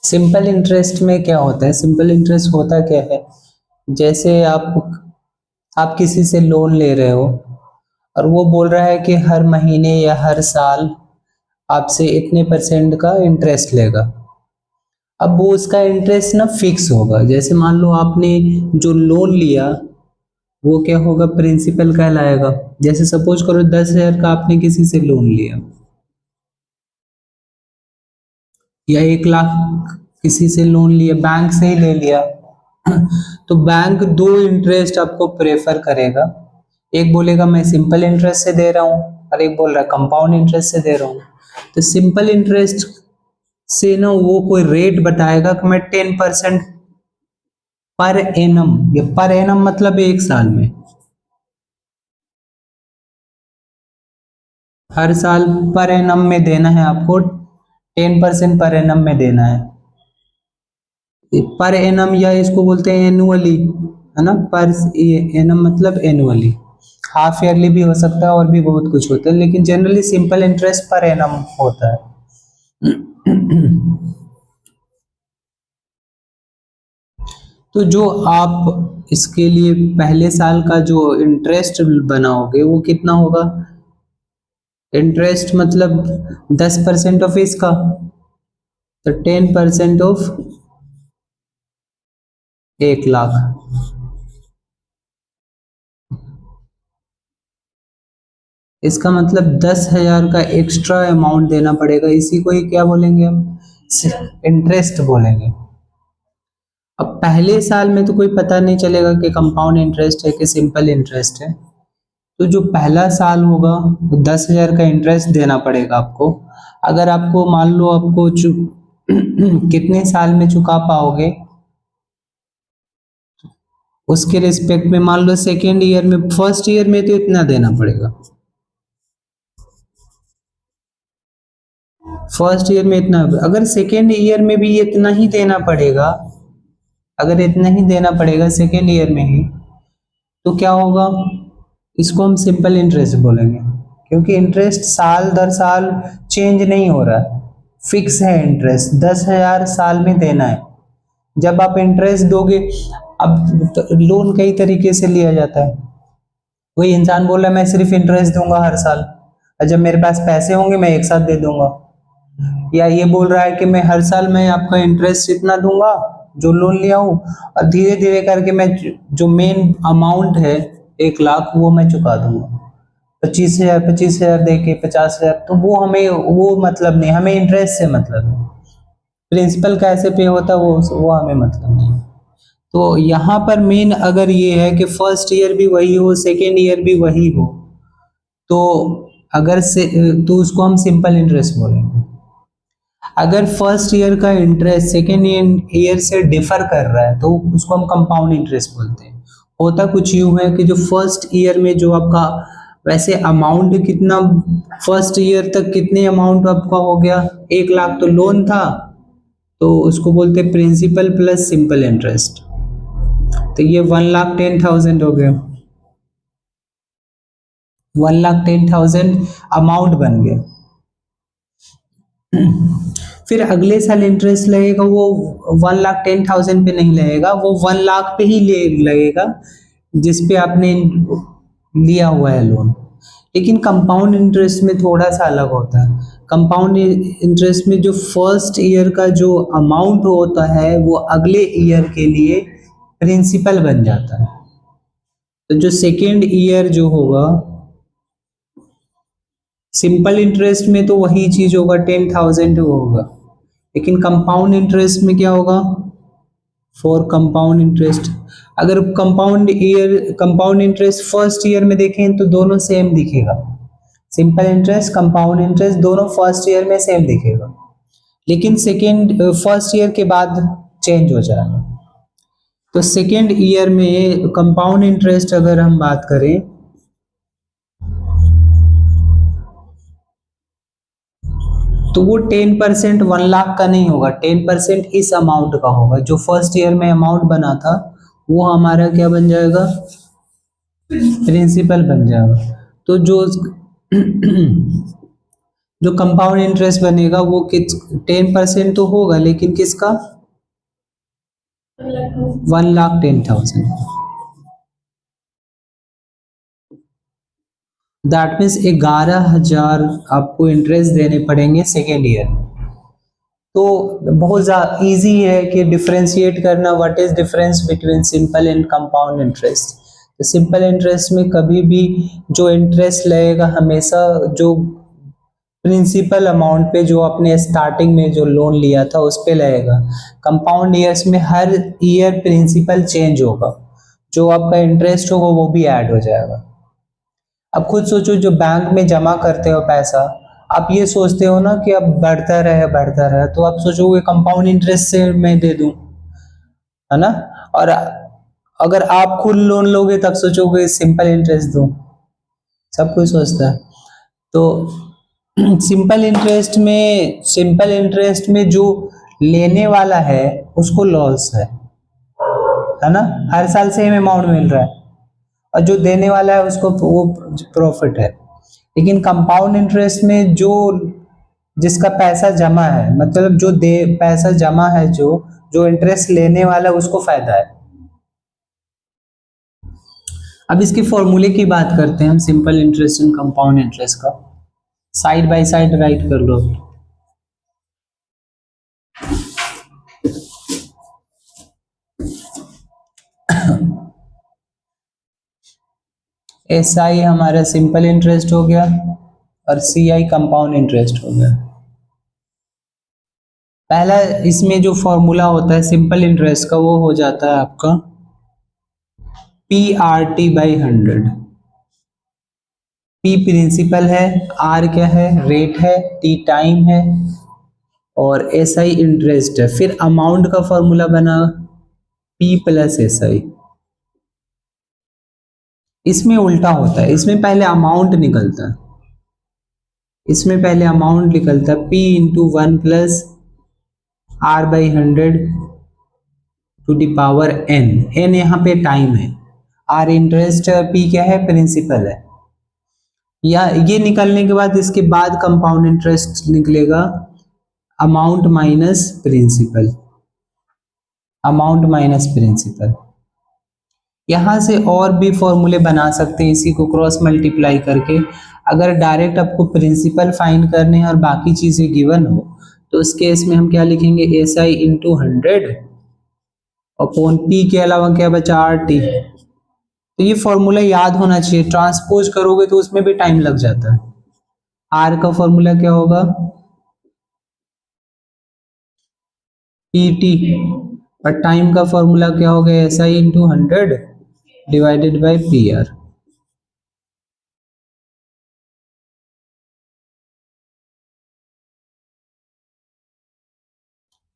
Simple interest में क्या होता है? सिंपल इंटरेस्ट होता क्या है? जैसे आप किसी से लोन ले रहे हो और वो बोल रहा है कि हर महीने या हर साल आपसे इतने परसेंट का इंटरेस्ट लेगा। अब वो उसका इंटरेस्ट ना फिक्स होगा। जैसे मान लो आपने जो लोन लिया वो क्या होगा, प्रिंसिपल कहलाएगा। जैसे सपोज करो 10,000 का आपने किसी से लोन लिया या 1 लाख किसी से लोन लिया, बैंक से ही ले लिया। तो बैंक दो इंटरेस्ट आपको प्रेफर करेगा। एक बोलेगा मैं सिंपल इंटरेस्ट से दे रहा हूँ और एक बोल रहा है कंपाउंड इंटरेस्ट से दे रहा हूँ। तो सिंपल इंटरेस्ट से ना वो कोई रेट बताएगा कि मैं 10% पर एनम, ये पर एनम मतलब 1 साल में, हर साल पर एनम में देना है आपको, 10% पर एनम में देना है। पर एनम या इसको बोलते हैं एनुअली, है ना। पर एनम मतलब एनुअली, हाफ ईयरली भी हो सकता है और भी बहुत कुछ होता है, लेकिन generally simple interest per annum होता है। तो जो आप इसके लिए पहले साल का जो इंटरेस्ट बनाओगे वो कितना होगा? इंटरेस्ट मतलब 10% ऑफ इसका, तो 10% ऑफ 1 लाख। इसका मतलब 10,000 का एक्स्ट्रा अमाउंट देना पड़ेगा। इसी को ही क्या बोलेंगे हम? इंटरेस्ट बोलेंगे। अब पहले साल में तो कोई पता नहीं चलेगा कि कंपाउंड इंटरेस्ट है कि सिंपल इंटरेस्ट है। तो जो पहला साल होगा वो 10,000 का इंटरेस्ट देना पड़ेगा आपको। अगर आपको मान लो आपको कितने साल में चुका पाओगे उसके रिस्पेक्ट में, मान लो सेकेंड ईयर में, फर्स्ट ईयर में तो इतना देना पड़ेगा, फर्स्ट ईयर में इतना। अगर सेकेंड ईयर में भी इतना ही देना पड़ेगा, अगर इतना ही देना पड़ेगा सेकेंड ईयर में ही, तो क्या होगा? इसको हम सिंपल इंटरेस्ट बोलेंगे, क्योंकि इंटरेस्ट साल दर साल चेंज नहीं हो रहा है, फिक्स है इंटरेस्ट, 10,000 साल में देना है। जब आप इंटरेस्ट दोगे, अब तो लोन कई तरीके से लिया जाता है। कोई इंसान बोल रहा है मैं सिर्फ इंटरेस्ट दूंगा हर साल, और जब मेरे पास पैसे होंगे मैं एक साथ दे दूंगा। या ये बोल रहा है कि मैं हर साल मैं आपका इंटरेस्ट इतना दूंगा जो लोन लिया हूँ, और धीरे धीरे करके मैं जो मेन अमाउंट है 1 लाख वो मैं चुका दूंगा। 25,000 दे के 50,000, तो वो हमें वो मतलब नहीं, हमें इंटरेस्ट से मतलब है। प्रिंसिपल कैसे पे होता है वो हमें मतलब नहीं। तो यहाँ पर मेन अगर ये है कि फर्स्ट ईयर भी वही हो सेकेंड ईयर भी वही हो, तो अगर से तो उसको हम सिंपल इंटरेस्ट बोलेंगे। अगर फर्स्ट ईयर का इंटरेस्ट सेकेंड ईयर से डिफर कर रहा है तो उसको हम कंपाउंड इंटरेस्ट बोलते हैं। होता कुछ यूं है कि जो फर्स्ट ईयर में जो आपका वैसे अमाउंट कितना, फर्स्ट ईयर तक कितने अमाउंट आपका हो गया, 1 लाख तो लोन था, तो उसको बोलते हैं प्रिंसिपल प्लस सिंपल इंटरेस्ट। तो ये 1,10,000 हो गया, 1,10,000 अमाउंट बन गया। फिर अगले साल इंटरेस्ट लगेगा वो 1,10,000 पे नहीं लगेगा, वो 1 लाख पे ही लगेगा जिस पे आपने लिया हुआ है लोन। लेकिन कंपाउंड इंटरेस्ट में थोड़ा सा अलग होता है। कंपाउंड इंटरेस्ट में जो फर्स्ट ईयर का जो अमाउंट होता है वो अगले ईयर के लिए प्रिंसिपल बन जाता है। तो जो सेकेंड ईयर जो होगा, सिंपल इंटरेस्ट में तो वही चीज होगा, 10,000 होगा। लेकिन कंपाउंड इंटरेस्ट में क्या होगा? फॉर कंपाउंड इंटरेस्ट, अगर कंपाउंड इंटरेस्ट फर्स्ट ईयर में देखें तो दोनों सेम दिखेगा। सिंपल इंटरेस्ट कंपाउंड इंटरेस्ट दोनों फर्स्ट ईयर में सेम दिखेगा, लेकिन सेकेंड फर्स्ट ईयर के बाद चेंज हो जाएगा। तो सेकेंड ईयर में कंपाउंड इंटरेस्ट अगर हम बात करें तो वो 10% 1 लाख का नहीं होगा, 10% इस अमाउंट का होगा। जो फर्स्ट ईयर में अमाउंट बना था वो हमारा क्या बन जाएगा? प्रिंसिपल बन जाएगा। तो जो जो कंपाउंड इंटरेस्ट बनेगा वो 10% तो होगा, लेकिन किसका? 1,10,000। दैट मीन्स 11,000 आपको इंटरेस्ट देने पड़ेंगे सेकेंड ईयर। तो बहुत इजी है कि डिफरेंशिएट करना what is difference between simple and compound interest. तो सिंपल इंटरेस्ट में कभी भी जो इंटरेस्ट लगेगा हमेशा जो प्रिंसिपल अमाउंट पे, जो अपने स्टार्टिंग में जो लोन लिया था उस पे लगेगा। कंपाउंड ईयर्स में हर ईयर प्रिंसिपल चेंज होगा, जो आपका इंटरेस्ट होगा वो भी ऐड हो जाएगा। अब खुद सोचो, जो बैंक में जमा करते हो पैसा, आप ये सोचते हो ना कि अब बढ़ता रहे, तो आप सोचोगे कंपाउंड इंटरेस्ट से मैं दे दूं, है ना? और अगर आप खुद लोन लोगे तब सोचोगे सिंपल इंटरेस्ट दूं, सब कोई सोचता है। तो सिंपल इंटरेस्ट में जो लेने वाला है उसको लॉस है ना, हर साल सेम अमाउंट मिल रहा है, और जो देने वाला है उसको वो प्रॉफिट है। लेकिन कंपाउंड इंटरेस्ट में जो जिसका पैसा जमा है, मतलब जो दे पैसा जमा है, जो जो इंटरेस्ट लेने वाला है उसको फायदा है। अब इसके फॉर्मूले की बात करते हैं हम, simple interest and compound interest का। साइड बाय साइड राइट कर लो। एस आई हमारा सिंपल इंटरेस्ट हो गया और सी आई कंपाउंड इंटरेस्ट हो गया। पहला इसमें जो फॉर्मूला होता है सिंपल इंटरेस्ट का वो हो जाता है आपका PRT/100। P प्रिंसिपल है, R क्या है? रेट है, T टाइम है, और SI इंटरेस्ट है। फिर अमाउंट का फॉर्मूला बना P + SI। इसमें उल्टा होता है, इसमें पहले अमाउंट निकलता है, P × 1 + R/100 to the power n यहाँ पे टाइम है, R इंटरेस्ट है, P क्या है? प्रिंसिपल है। या ये निकलने के बाद इसके बाद कंपाउंड इंटरेस्ट निकलेगा अमाउंट माइनस प्रिंसिपल, यहां से और भी फॉर्मूले बना सकते हैं इसी को क्रॉस मल्टीप्लाई करके। अगर डायरेक्ट आपको प्रिंसिपल फाइंड करने हैं और बाकी चीजें गिवन हो तो उस केस में हम क्या लिखेंगे? SI × 100 अपॉन P के अलावा क्या बचा? RT। तो ये फॉर्मूला याद होना चाहिए, ट्रांसपोज करोगे तो उसमें भी टाइम लग जाता है। R का फॉर्मूला क्या होगा? PT। और टाइम का फॉर्मूला क्या होगा? SI × 100 divided by PR।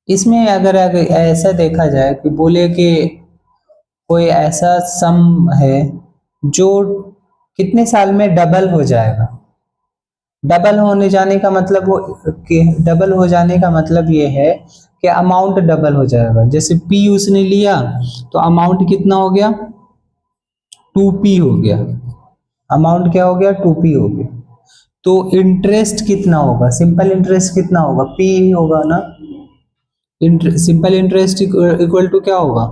इसमें अगर ऐसा देखा जाए कि बोले कि कोई ऐसा सम है जो कितने साल में डबल हो जाएगा, डबल होने जाने का मतलब वो कि डबल हो जाने का मतलब ये है कि अमाउंट डबल हो जाएगा। जैसे P उसने लिया तो अमाउंट कितना हो गया? 2P हो गया। अमाउंट क्या हो गया? 2P हो गया। तो इंटरेस्ट कितना होगा? सिंपल इंटरेस्ट कितना होगा? P ही होगा ना। सिंपल इंटरेस्ट इक्वल टू क्या होगा?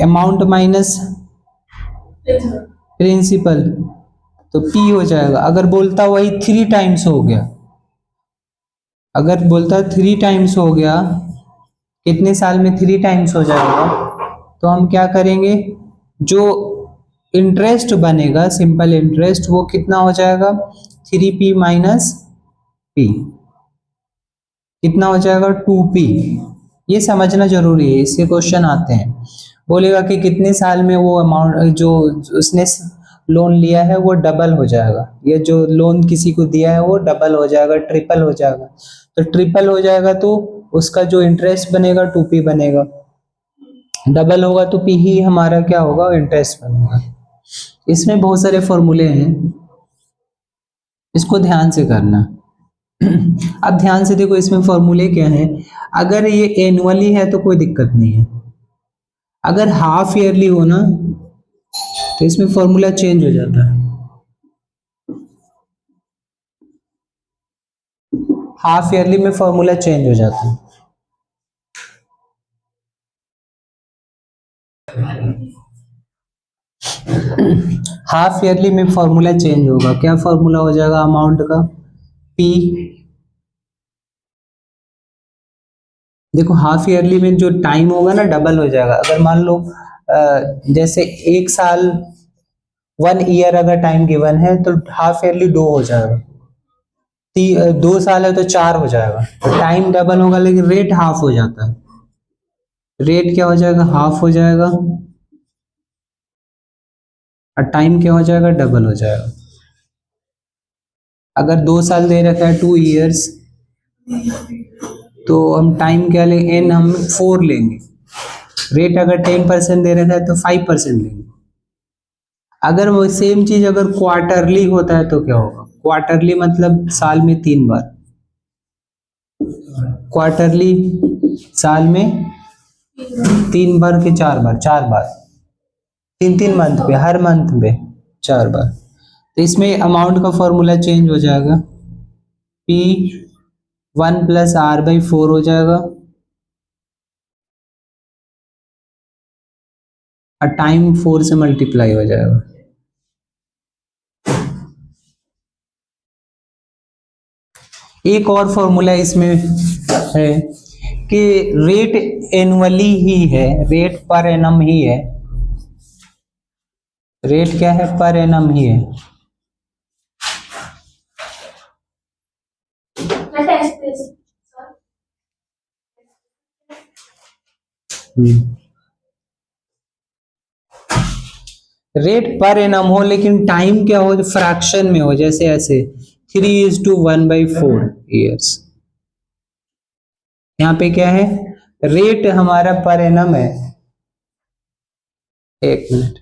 अमाउंट माइनस प्रिंसिपल, तो P हो जाएगा। अगर बोलता वही 3 टाइम्स हो गया, अगर बोलता 3 टाइम्स हो गया, कितने साल में 3 टाइम्स हो जाएगा, तो हम क्या करेंगे? जो इंटरेस्ट बनेगा सिंपल इंटरेस्ट वो कितना हो जाएगा? 3P - P कितना हो जाएगा? 2P। ये समझना जरूरी है, इससे क्वेश्चन आते हैं। बोलेगा कि कितने साल में वो अमाउंट जो उसने लोन लिया है वो डबल हो जाएगा, ये जो लोन किसी को दिया है वो डबल हो जाएगा, ट्रिपल हो जाएगा। तो ट्रिपल हो जाएगा तो उसका जो इंटरेस्ट बनेगा 2P बनेगा, डबल होगा तो P ही हमारा क्या होगा? इंटरेस्ट बनेगा। इसमें बहुत सारे फॉर्मूले हैं, इसको ध्यान से करना। अब ध्यान से देखो इसमें फॉर्मूले क्या हैं। अगर ये एनुअली है तो कोई दिक्कत नहीं है, अगर हाफ ईयरली हो ना तो इसमें फॉर्मूला चेंज हो जाता है। हाफ ईयरली में फॉर्मूला चेंज हो जाता है। हाफ ईयरली में फॉर्मूला चेंज होगा, क्या फॉर्मूला हो जाएगा अमाउंट का? पी, देखो हाफ ईयरली में जो टाइम होगा ना डबल हो जाएगा। अगर मान लो जैसे एक साल 1 ईयर अगर टाइम गिवन है तो हाफ ईयरली 2 हो जाएगा। 2 साल है तो 4 हो जाएगा। तो टाइम डबल होगा लेकिन रेट हाफ हो जाता है। रेट क्या हो जाएगा? हाफ हो जाएगा और टाइम क्या हो जाएगा? डबल हो जाएगा। अगर 2 साल दे रखा है 2 ईयर्स, तो हम टाइम क्या लेंगे? एन हम 4 लेंगे। रेट अगर 10% दे रखा है तो 5% लेंगे। अगर वो सेम चीज अगर क्वार्टरली होता है तो क्या होगा? क्वार्टरली मतलब साल में 3 बार। क्वार्टरली साल में 3 बार के 4 बार, 4 बार, 3 3 मंथ पे, हर मंथ पे 4 बार। तो इसमें अमाउंट का फॉर्मूला चेंज हो जाएगा। P 1 + R/4 हो जाएगा और टाइम 4 से मल्टीप्लाई हो जाएगा। एक और फॉर्मूला इसमें है कि रेट एनुअली ही है, रेट पर एनम ही है। रेट क्या है? पर एनम ही है। रेट पर एनम हो लेकिन टाइम क्या हो? फ्रैक्शन में हो, जैसे ऐसे 3:1/4 ईयर्स। यहाँ पे क्या है? रेट हमारा पर एनम है। एक मिनट,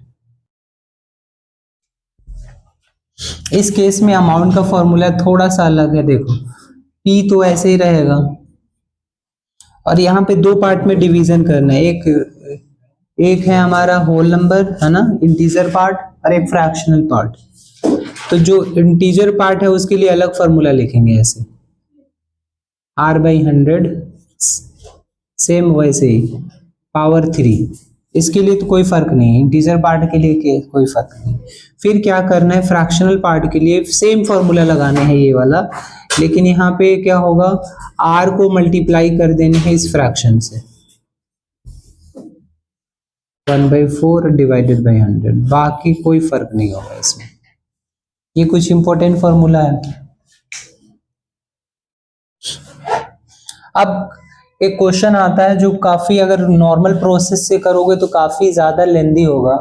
इस केस में अमाउंट का फॉर्मूला थोड़ा सा अलग है। देखो पी तो ऐसे ही रहेगा और यहाँ पे 2 पार्ट में डिवीजन करना है। एक है हमारा होल नंबर, है ना, इंटीजर पार्ट, और एक फ्रैक्शनल पार्ट। तो जो इंटीजर पार्ट है उसके लिए अलग फॉर्मूला लिखेंगे, ऐसे R/100, सेम वैसे ही पावर 3। इसके लिए तो कोई फर्क नहीं है, इंटीजर पार्ट के लिए कोई फर्क नहीं। फिर क्या करना है? फ्रैक्शनल पार्ट के लिए सेम फॉर्मूला लगाना है ये वाला, लेकिन यहाँ पे क्या होगा? R को मल्टीप्लाई कर देना है इस फ्रैक्शन से, 1/4 डिवाइडेड बाई 100। बाकी कोई फर्क नहीं होगा इसमें। ये कुछ इंपॉर्टेंट फॉर्मूला है। अब एक क्वेश्चन आता है जो काफी, अगर नॉर्मल प्रोसेस से करोगे तो काफी ज्यादा लेंदी होगा।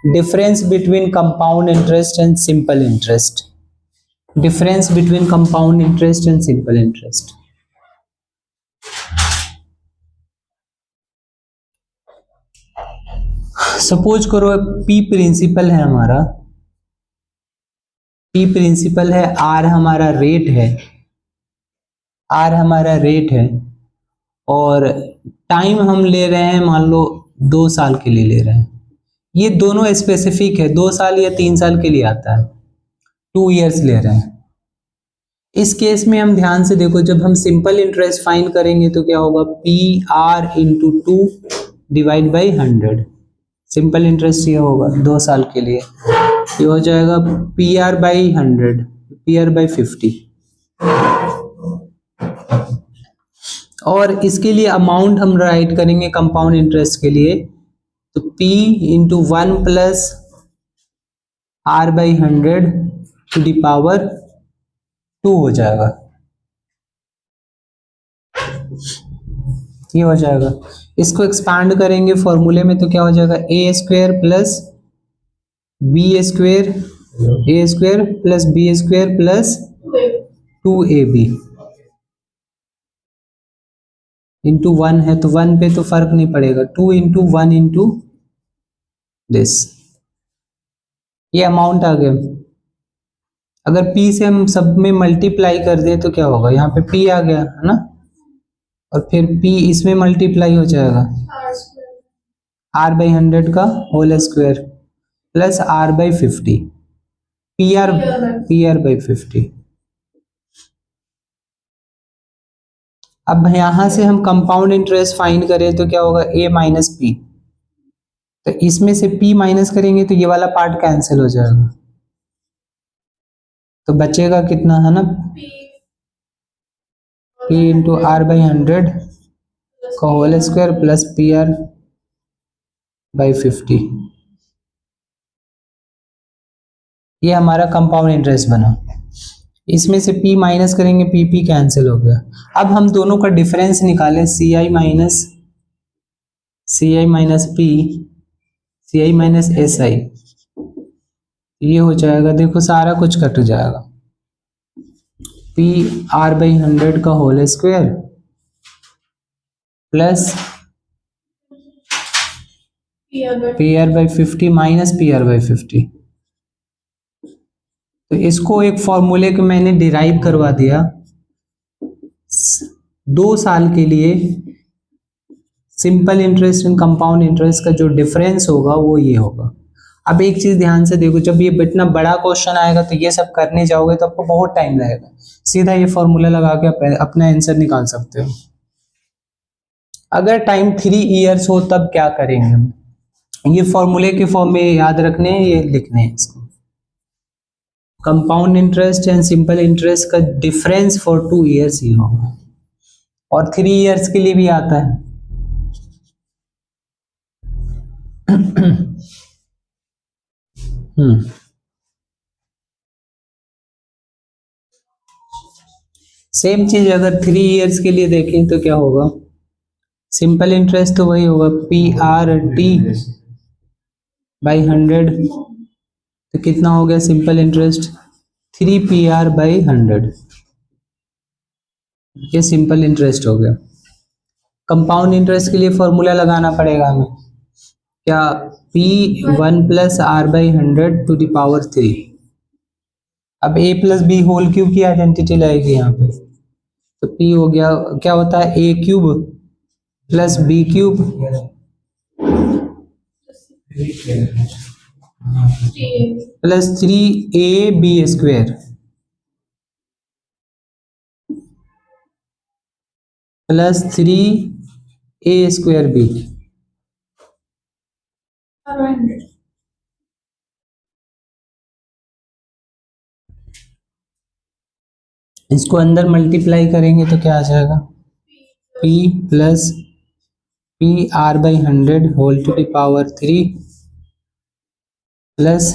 Difference between compound interest and simple interest. Difference between compound interest and simple interest. Suppose करो P प्रिंसिपल है हमारा, P प्रिंसिपल है, R हमारा रेट है, R हमारा रेट है, और टाइम हम ले रहे हैं मान लो 2 साल के लिए ले रहे हैं। ये दोनों स्पेसिफिक है, 2 साल या 3 साल के लिए आता है, 2 ईयर्स ले रहे हैं। इस केस में हम ध्यान से देखो, जब हम सिंपल इंटरेस्ट फाइंड करेंगे तो क्या होगा? PR/2 divide by 100। Simple interest ये होगा 2 साल के लिए, ये हो जाएगा PR/100, PR/50। और इसके लिए अमाउंट हम राइट करेंगे कंपाउंड इंटरेस्ट के लिए, तो P × 1 + R/100 to the power 2 हो जाएगा। ये हो जाएगा। इसको एक्सपांड करेंगे फॉर्मूले में तो क्या हो जाएगा? A² + B² A² + B² + 2AB into 1 है तो 1 पे तो फर्क नहीं पड़ेगा, 2 × 1 × दिस। ये अमाउंट आ गया। अगर P से हम सब में मल्टीप्लाई कर दें तो क्या होगा? यहाँ पे P आ गया, है ना, और फिर P इसमें मल्टीप्लाई हो जाएगा, R/100 का whole square plus R/50, PR/50। अब यहां से हम कंपाउंड इंटरेस्ट फाइंड करें तो क्या होगा, a माइनस पी। तो इसमें से p माइनस करेंगे तो ये वाला पार्ट कैंसिल हो जाएगा, तो बचेगा कितना, है ना, p इंटू आर बाई 100 का whole square plus P R by 50। ये हमारा कंपाउंड इंटरेस्ट बना। इसमें से p माइनस करेंगे, p कैंसिल हो गया। अब हम दोनों का डिफरेंस निकालें, C I minus P, C I minus S I, ये हो जाएगा, देखो सारा कुछ कट जाएगा, पी आर बाई 100 का whole square plus P R by 50 minus P R by 50। तो इसको एक फॉर्मूले को मैंने डिराइव करवा दिया, 2 साल के लिए simple interest and compound interest का जो डिफरेंस होगा वो ये होगा। अब एक चीज ध्यान से देखो, जब ये इतना बड़ा क्वेश्चन आएगा तो ये सब करने जाओगे तो आपको बहुत टाइम लगेगा, सीधा ये फॉर्मूला लगा के आप अपना आंसर निकाल सकते हो। अगर टाइम 3 इयर्स हो तब क्या करेंगे हम, ये फॉर्मूले के फॉर्म में याद रखने हैं, ये लिखने हैं इसको, compound interest and simple interest का डिफरेंस फॉर 2 इयर्स ही होगा, और 3 इयर्स के लिए भी आता है। सेम चीज अगर 3 इयर्स के लिए देखें तो क्या होगा, सिंपल इंटरेस्ट तो वही होगा, पी आर टी बाई 100, तो कितना हो गया simple interest, 3 P R by 100, ये सिंपल इंटरेस्ट हो गया। कंपाउंड इंटरेस्ट के लिए फॉर्मूला लगाना पड़ेगा हमें, क्या, P1 plus R by 100 to the power 3। अब a plus B whole cube की आइडेंटिटी लाएगी यहाँ पे, तो P हो गया, क्या होता है, a cube plus B cube plus 3ab square plus 3a square B. इसको अंदर मल्टीप्लाई करेंगे तो क्या आ जाएगा, p plus P R by 100 whole to the power 3 plus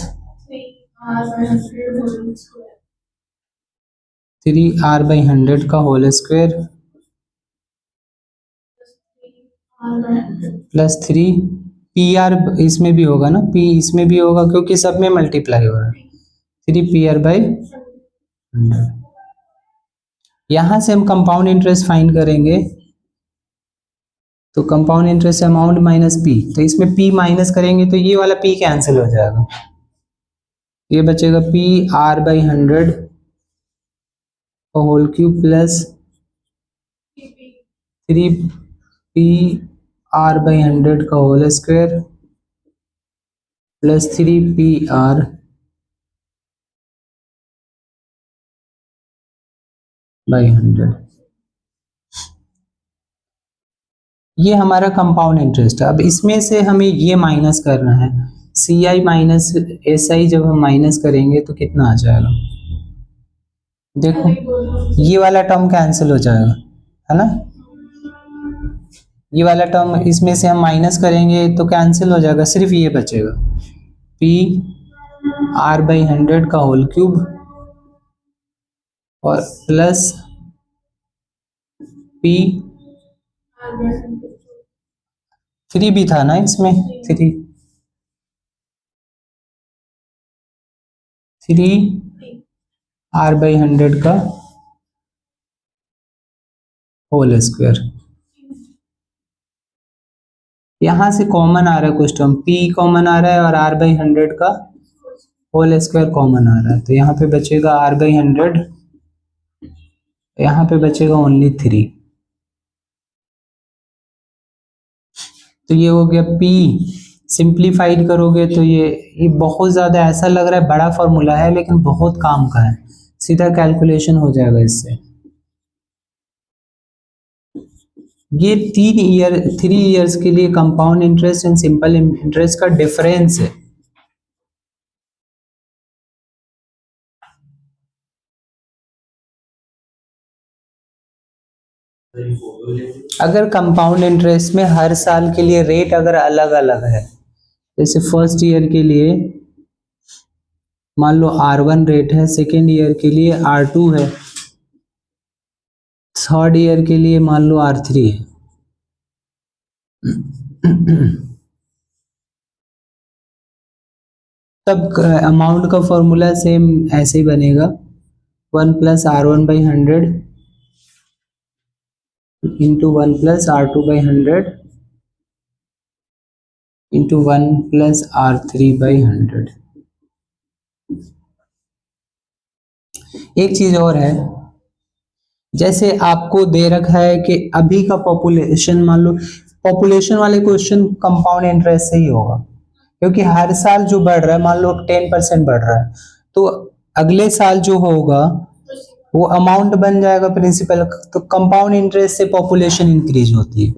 3r by 100 का whole square plus 3 P R, इसमें भी होगा ना, p इसमें भी होगा क्योंकि सब में मल्टीप्लाई हो रहा है, 3 पी आर बाई 100। यहां से हम कंपाउंड इंटरेस्ट फाइंड करेंगे, तो compound interest amount minus P, तो इसमें p माइनस करेंगे तो ये वाला p कैंसिल हो जाएगा, ये बचेगा P R by 100 whole cube plus 3 P R by 100 का whole square plus 3 P R by 100। ये हमारा कंपाउंड इंटरेस्ट है। अब इसमें से हमें ये माइनस करना है, सी आई माइनस एस आई, जब हम माइनस करेंगे तो कितना आ जाएगा, देखो ये वाला टर्म कैंसिल हो जाएगा, है ना, ये वाला टर्म इसमें से हम माइनस करेंगे तो कैंसिल हो जाएगा, सिर्फ ये बचेगा, पी आर बाई 100 का होल क्यूब और प्लस पी 3 भी था ना इसमें, 3 आर बाई 100 का होल स्क्वायर। यहां से कॉमन आ रहा है कुछ टर्म, p कॉमन आ रहा है और r बाई 100 का होल स्क्वायर कॉमन आ रहा है, तो यहाँ पे बचेगा r बाई 100, यहाँ पे बचेगा ओनली 3, तो ये हो गया p। सिंप्लीफाइड करोगे तो ये बहुत ज्यादा ऐसा लग रहा है बड़ा फॉर्मूला है लेकिन बहुत काम का है, सीधा कैलकुलेशन हो जाएगा इससे। ये 3 इयर्स के लिए compound interest and simple interest का डिफरेंस है। अगर कंपाउंड इंटरेस्ट में हर साल के लिए रेट अगर अलग अलग है, जैसे फर्स्ट ईयर के लिए मान लो R1 रेट है, सेकेंड ईयर के लिए R2 है, थर्ड ईयर के लिए मान लो R3 है। तब अमाउंट का फॉर्मूला सेम ऐसे ही बनेगा, 1 + R1/100 into 1 + R2/100 into 1 + R3/100। एक चीज और है, जैसे आपको दे रखा है कि अभी का पॉपुलेशन, मान लो पॉपुलेशन वाले क्वेश्चन कंपाउंड इंटरेस्ट से ही होगा, क्योंकि हर साल जो बढ़ रहा है, मान लो 10% बढ़ रहा है, तो अगले साल जो होगा वो अमाउंट बन जाएगा प्रिंसिपल। तो कंपाउंड इंटरेस्ट से पॉपुलेशन इंक्रीज होती है,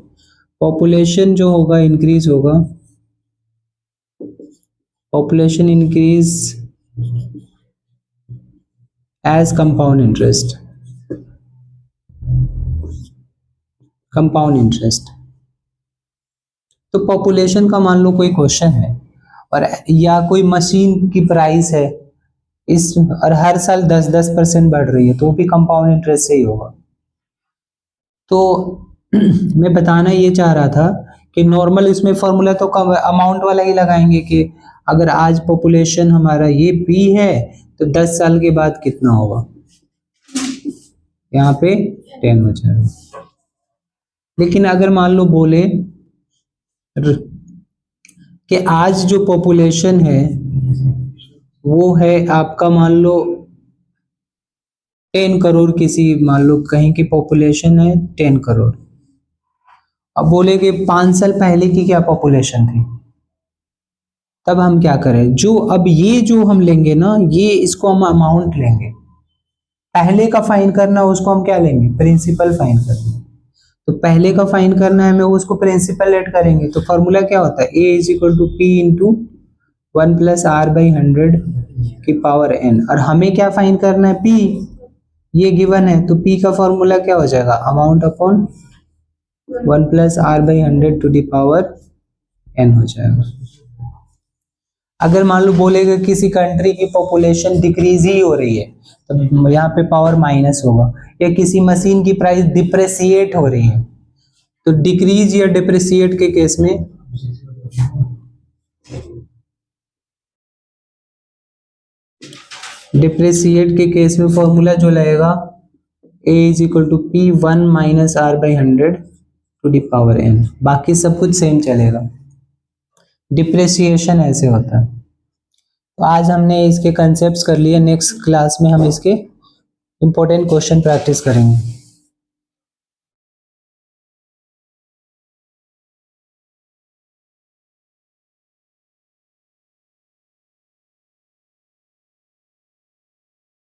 पॉपुलेशन जो होगा इंक्रीज होगा, population increase as compound interest, compound interest. तो पॉपुलेशन का मान लो कोई क्वेश्चन है और या कोई मशीन की प्राइस है इस, और हर साल 10% बढ़ रही है, तो भी कंपाउंड इंटरेस्ट से ही होगा। तो मैं बताना ये चाह रहा था कि नॉर्मल इसमें फॉर्मूला तो कम अमाउंट वाला ही लगाएंगे कि अगर आज पॉपुलेशन हमारा ये P है तो 10 साल के बाद कितना होगा, यहाँ पे 10 हो जाएगा। लेकिन अगर मान लो बोले कि आज जो पॉपुलेशन है वो है आपका मान लो 10 करोड़, किसी मान लो कहीं की पॉपुलेशन है 10 करोड़। अब बोले कि 5 साल पहले की क्या पॉपुलेशन थी, तब हम क्या करें, जो अब ये जो हम लेंगे ना, ये इसको हम अमाउंट लेंगे, पहले का फाइन करना उसको हम क्या लेंगे, प्रिंसिपल फाइन करना। तो पहले का फाइन करना है हमें, उसको प्रिंसिपल ऐड करेंगे। तो फॉर्मूला क्या होता है, A = P × 1 + R/100 की पावर n, और हमें क्या फाइन करना है, P, ये गिवन है, तो P का फॉर्मूला क्या हो जाएगा, amount upon 1 + R/100 to the power n हो जाएगा। अगर मान लो बोलेगा किसी कंट्री की पॉपुलेशन डिक्रीज ही हो रही है, तो यहाँ पे पावर माइनस होगा, या किसी मशीन की प्राइस डिप्रेसिएट हो रही है, तो डिक्रीज या डिप्रेसिएट के केस में फॉर्मूला जो लगेगा A = P1 - R/100 to the power n, बाकी सब कुछ सेम चलेगा, डिप्रेसिएशन ऐसे होता है। तो आज हमने इसके कंसेप्ट्स कर लिए, नेक्स्ट क्लास में हम इसके इंपॉर्टेंट क्वेश्चन प्रैक्टिस करेंगे।